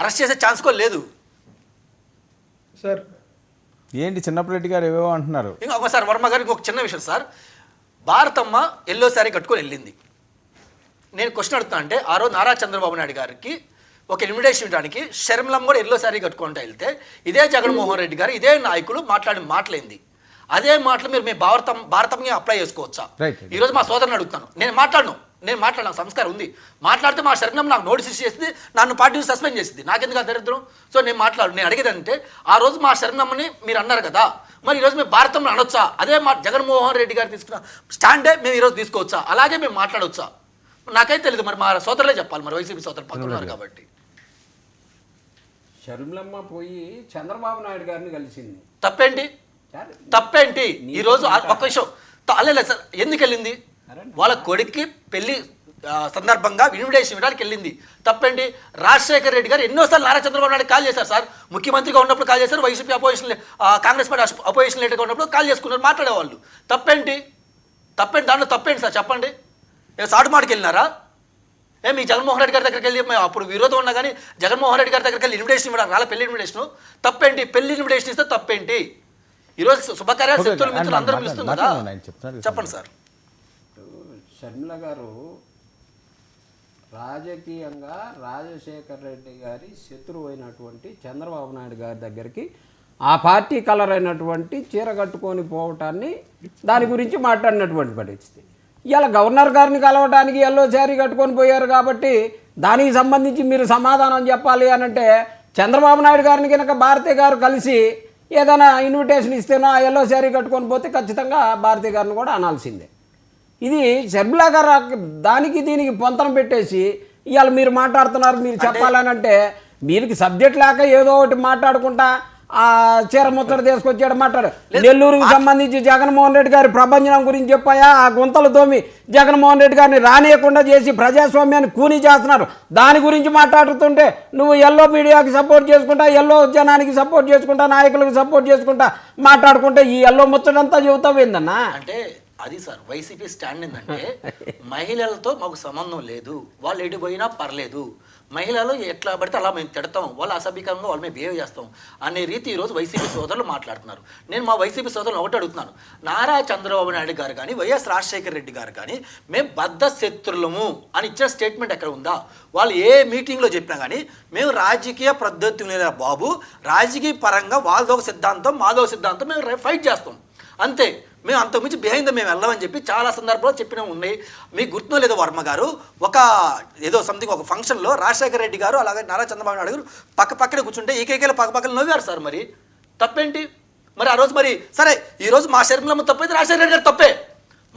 Arrest చేసే chance కూడా లేదు సార్. ఏంటి చిన్నప్పటి గారు ఏవేవో అంటున్నారు. ఇంకొకసారి వర్మ గారు ఇంకొక చిన్న విషయం సార్, భారతమ్మ ఎల్లో శారీ కట్టుకొని వెళ్ళింది. నేను క్వశ్చన్ అడుగుతా అంటే ఆ రోజు నారా చంద్రబాబు నాయుడు గారికి ఒక ఇన్విటేషన్ ఇవ్వడానికి షర్మిలమ్మ కూడా ఎల్లో శారీ కట్టుకుంటూ వెళ్తే ఇదే జగన్మోహన్ రెడ్డి గారు ఇదే నాయకులు మాట్లాడిన మాటలేంది, అదే మాటలు మీరు మీ భారతంగా అప్లై చేసుకోవచ్చా? ఈరోజు మా సోదరుని అడుగుతాను, నేను మాట్లాడిన సంస్కారం ఉంది, మాట్లాడితే మా షర్మిలమ్మ నాకు నోటీస్ చేసింది, నన్ను పార్టీ సస్పెండ్ చేసింది, నాకెందుకు దరిద్రం? సో నేను అడిగేదంటే ఆ రోజు మా షర్మిలమ్మని మీరు అన్నారు కదా, మరి ఈరోజు మేము భారతంలో అనొచ్చా? అదే మా జగన్మోహన్ రెడ్డి గారు తీసుకున్న స్టాండే మేము ఈరోజు తీసుకోవచ్చా? అలాగే మేము మాట్లాడవచ్చా? నాకైతే తెలియదు, మరి మా సోదరులే చెప్పాలి, మరి వైసీపీ సోదరులు పక్కన ఉన్నారు కాబట్టి. షర్మిలమ్మ పోయి చంద్రబాబు నాయుడు గారిని కలిసింది, తప్పేంటి? ఈరోజు ఒక్క విషయం లేదు సార్, ఎందుకు వెళ్ళింది? వాళ్ళ కొడుక్కి పెళ్లి సందర్భంగా ఇన్విటేషన్ ఇవ్వడానికి వెళ్ళింది, తప్పేంటి? రాజశేఖర రెడ్డి గారు ఎన్నోసార్లు నారా చంద్రబాబు నాయుడు కాల్ చేశారు సార్, ముఖ్యమంత్రిగా ఉన్నప్పుడు కాల్ చేశారు, వైసీపీ కాంగ్రెస్ పార్టీ అపోజిషన్ లీడర్గా ఉన్నప్పుడు కాల్ చేసుకున్నారు, మాట్లాడేవాళ్ళు. తప్పేంటి? దాంట్లో తప్పేంటి సార్ చెప్పండి? సాటుమాటికి వెళ్ళినారా? మీ జగన్మోహన్ రెడ్డి గారి దగ్గరికి వెళ్ళి అప్పుడు విరోధం ఉన్నా కానీ జగన్మోహన్ రెడ్డి గారి దగ్గరికి వెళ్ళి ఇన్విటేషన్ ఇవ్వడానికి రాలే, పెళ్లి ఇన్విటేషన్ తప్పేంటి? పెళ్లి ఇన్విటేషన్ ఇస్తే తప్పేంటి? ఈరోజు శుభకార్యాలు శక్తులు మిత్రులు అందరూ పిలుస్తుంది కదా, చెప్పండి సార్. షర్మిల గారు రాజకీయంగా రాజశేఖర రెడ్డి గారి శత్రువు అయినటువంటి చంద్రబాబు నాయుడు గారి దగ్గరికి ఆ పార్టీ కలర్ అయినటువంటి చీర కట్టుకొని పోవటాన్ని దాని గురించి మాట్లాడినటువంటి పరిస్థితి. ఇవాళ గవర్నర్ గారిని కలవడానికి ఎల్లో శారీ కట్టుకొని పోయారు కాబట్టి దానికి సంబంధించి మీరు సమాధానం చెప్పాలి అని అంటే చంద్రబాబు నాయుడు గారిని కనుక భారతి గారు కలిసి ఏదైనా ఇన్విటేషన్ ఇస్తేనో ఆ ఎల్లో శారీ కట్టుకొని పోతే ఖచ్చితంగా భారతి గారిని కూడా అనాల్సిందే. ఇది షర్మిల గారు దానికి దీనికి పొంతన పెట్టేసి ఇవాళ మీరు మాట్లాడుతున్నారు, మీరు చెప్పాలని అంటే మీకు సబ్జెక్ట్ లేక ఏదో ఒకటి మాట్లాడుకుంటా ఆ చీర ముచ్చట తీసుకొచ్చాడు మాట్లాడు. నెల్లూరుకు సంబంధించి జగన్మోహన్ రెడ్డి గారి ప్రభంజనం గురించి చెప్పాయా? ఆ గుంతలు తోమి జగన్మోహన్ రెడ్డి గారిని రానియకుండా చేసి ప్రజాస్వామ్యాన్ని కూనీ చేస్తున్నారు, దాని గురించి మాట్లాడుతుంటే నువ్వు ఎల్లో మీడియాకి సపోర్ట్ చేసుకుంటా, ఎల్లో జనానికి సపోర్ట్ చేసుకుంటా, నాయకులకు సపోర్ట్ చేసుకుంటా మాట్లాడుకుంటే ఈ ఎల్లో ముచ్చటంతా చెబుతావు ఏందన్నా? అంటే అది సార్ వైసీపీ స్టాండ్ ఏంటంటే మహిళలతో మాకు సంబంధం లేదు, వాళ్ళు ఎటు పోయినా పర్లేదు, మహిళలు ఎట్లా పడితే అలా మేము తిడతాం, వాళ్ళు అసభ్యకంగా వాళ్ళు మేము బిహేవ్ చేస్తాం అనే రీతి ఈరోజు వైసీపీ సోదరులు మాట్లాడుతున్నారు. నేను మా వైసీపీ సోదరులు ఒకటి అడుగుతున్నాను, నారా చంద్రబాబు నాయుడు గారు కానీ వైఎస్ రాజశేఖర రెడ్డి గారు కానీ మేము బద్ధ శత్రులము అని ఇచ్చిన స్టేట్మెంట్ ఎక్కడ ఉందా? వాళ్ళు ఏ మీటింగ్లో చెప్పినా కానీ మేము రాజకీయ పద్ధతులు బాబు, రాజకీయ పరంగా వాళ్ళదో ఒక సిద్ధాంతం మాదో సిద్ధాంతం మేము ఫైట్ చేస్తాం అంతే, మేము అంతకుమించి బిహైండ్ మేము వెళ్ళామని చెప్పి చాలా సందర్భాల్లో చెప్పినా ఉన్నాయి. మీకు గుర్తునో లేదో వర్మ గారు ఒక ఏదో సంథింగ్ ఒక ఫంక్షన్లో రాజశేఖర రెడ్డి గారు అలాగే నారా చంద్రబాబు నాయుడు గారు పక్కనే కూర్చుంటే ఈకేకేలు పక్కన నవ్వారు సార్. మరి తప్పేంటి? మరి ఆ రోజు మరి సరే ఈరోజు మా షర్మిలమ్మ తప్పైతే రాజశేఖర రెడ్డి గారు తప్పే,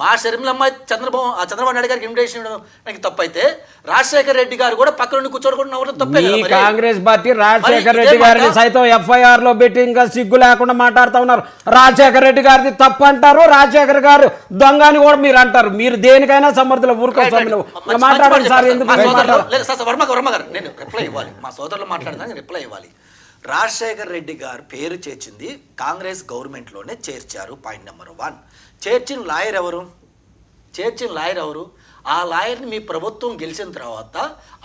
మా షర్మిలమ్మ చంద్రబాబు నాయుడు గారికి ఇన్విటేషన్ ఇవ్వడం తప్పైతే రాజశేఖర రెడ్డి గారు కూడా పక్క నుండి కూర్చోకుండా తప్పే. కాంగ్రెస్ పార్టీ రాజశేఖర రెడ్డి గారిని సైతం ఎఫ్ఐఆర్ లో పెట్టి ఇంకా సిగ్గు లేకుండా మాట్లాడుతూ ఉన్నారు. రాజశేఖర రెడ్డి గారిది తప్పు అంటారు, రాజశేఖర గారు దొంగ అని కూడా మీరు అంటారు. మీరు దేనికైనా సమర్థులు ఊరుకోవాలి మాట్లాడండి సార్. ఎందుకు వర్మ గారు నేను రిప్లై ఇవ్వాలి, మా సోదరులు మాట్లాడదానికి రిప్లై ఇవ్వాలి. రాజశేఖర రెడ్డి గారు పేరు చేర్చింది కాంగ్రెస్ గవర్నమెంట్లోనే చేర్చారు. Point number 1. చేర్చిన లాయర్ ఎవరు? ఆ లాయర్ని మీ ప్రభుత్వం గెలిచిన తర్వాత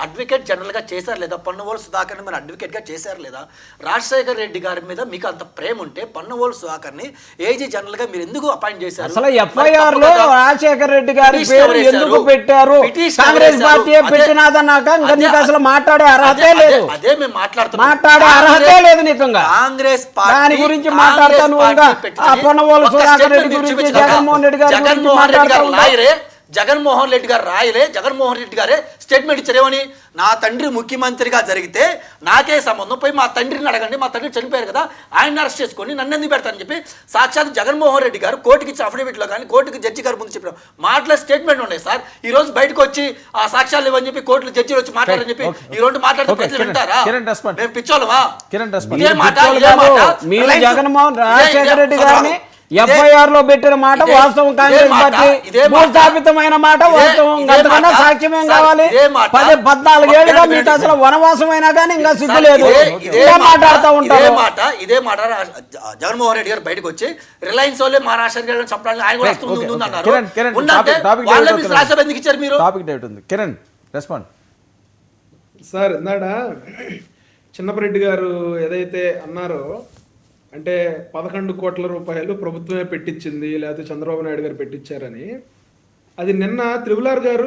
అడ్వకేట్ జనరల్గా చేశారు లేదా? పన్నువోలు సుధాకర్ని మీరు అడ్వకేట్గా చేశారు లేదా? రాజశేఖర రెడ్డి గారి మీద మీకు అంత ప్రేమ ఉంటే పన్నువోలు సుధాకర్ని ఏజీ జనరల్గా మీరు ఎందుకు అపాయింట్ చేశారు? అసలు ఎఫ్ఐఆర్ లో రాజశేఖర రెడ్డి గారి పేరు ఎందుకు పెట్టారు? కాంగ్రెస్ పార్టీ పెట్టినాదన్నాక ఇంకా నీకు అసలు మాట్లాడే అర్హతే లేదు. అదే మేము మాట్లాడే అర్హతే లేదు నిజంగా. కాంగ్రెస్ పార్టీ దాని గురించి మాట్లాడతాను. పన్నువోలు సుధాకర్ రెడ్డి గురించి, జగన్మోహన్ రెడ్డి గారి గురించి మాట్లాడతారు. జగన్మోహన్ రెడ్డి గారు రాయలే, జగన్మోహన్ రెడ్డి గారే స్టేట్మెంట్ ఇచ్చారేమని, నా తండ్రి ముఖ్యమంత్రిగా జరిగితే నాకే సంబంధం, పోయి మా తండ్రిని అడగండి, మా తండ్రి చనిపోయారు కదా, ఆయన అరెస్ట్ చేసుకొని నన్ను ఎందుకు పెడతారని చెప్పి సాక్షాత్ జగన్మోహన్ రెడ్డి గారు కోర్టుకి ఇచ్చిన అఫిడవిట్లో కానీ కోర్టుకి జడ్జి గారు ముందు చెప్పిన మాటల స్టేట్మెంట్ ఉన్నాయి సార్. ఈ రోజు బయటకు వచ్చి ఆ సాక్ష్యాలు ఇవ్వని చెప్పి కోర్టులు జడ్జిలు వచ్చి మాట్లాడని చెప్పి ఈ రెండు మాట్లాడితే ప్రజలు వింటారా? మేము పిచ్చోళ్ళమా? జగన్మోహన్ రాజశేఖర రెడ్డి గారిని ఎఫ్ఐఆర్ లో పెట్టిన మాట వాస్తవం, కాంగ్రెస్ పార్టీ భూస్థాపితమైన మాట వాస్తవం. అంతకన్నా సాక్ష్యమేం కావాలి? 14 ఏళ్ళుగా మీకు అసలు వనవాసం అయినా కానీ ఇంకా సిగ్గు లేదు, మాట్లాడుతూ ఉంటారు. ఇదే మాట జగన్మోహన్ రెడ్డి గారు బయటకు వచ్చి రిలయన్స్ వాళ్ళే మా రాష్ట్ర చంపడానికి ఆయన కూడా ఎందుకు ఇచ్చారు మీరు? Kiran respond sir. ఇందాడ చిన్నపరెడ్డి గారు ఏదైతే అన్నారో, అంటే 11 కోట్ల రూపాయలు ప్రభుత్వమే పెట్టించింది, లేకపోతే చంద్రబాబు నాయుడు గారు పెట్టించారని, అది నిన్న త్రిపుల్ ఆర్ గారు